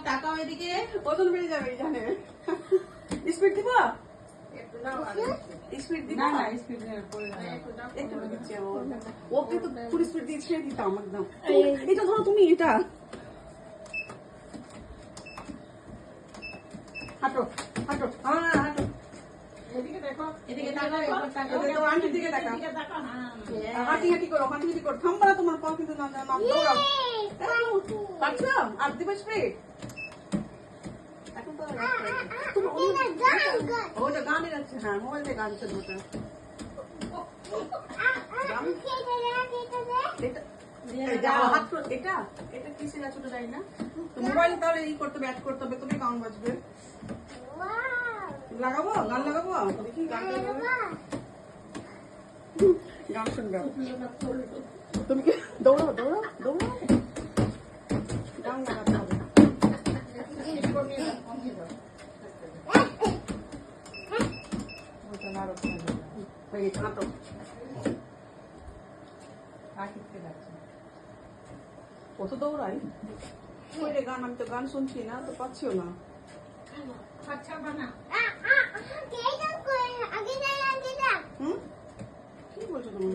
টাকাও এদিকে ওজন বেড়ে যাবে জানে। স্পিড দিব? স্পিড দিব? না না স্পিড পড়ে যাবে। একটু দিচ্ছি ওকে তো ফুল স্পিড দিয়ে ছেড়ে দিতাম একদম। এটা ধরো তুমি, এটা হাঁটো হাঁটো, হ্যাঁ হাঁটো। এদিকে দেখো, এদিকে তাকাও, একবার তাকাও। এদিকে তোমার আন্টির দিকে তাকাও। এদিকে তাকাও, হ্যাঁ। হাঁটি হাঁটি করো, হাঁটি হাঁটি করো। থামবা না, তোমার পা কিন্তু না দৌড়াও। পারছো? আর দিবে স্পিড? এখন তো ওটা গানে যাচ্ছে। হ্যাঁ, মোবাইল দিয়ে গান চলবে ওটা। এটা এটা কিসের আছে ওটা জানি না। তো মোবাইল তাহলে ই করতে হবে, অ্যাড করতে হবে, তুমি গান বাজবে। লাগাবো, গান লাগাবো, দেখি গান লাগাবো। গান শুনবে। তুমি কি দৌড়াও দৌড়াও দৌড়াও, গান লাগাতে হবে। হাঁটো। কত দৌড়াই ওই রে গান, আমি তো গান শুনছি না তো, পাচ্ছিও না। আচ্ছা বানা হুম, কি বলছো তুমি?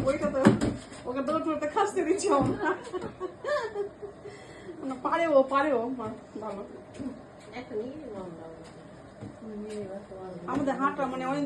ওইটা তো ওকে দৌড় দৌড়তে খাসতে দিচ্ছি আমরা। পারে ও, পারে ও ভালো। আমাদের হাঁটা মানে অনেক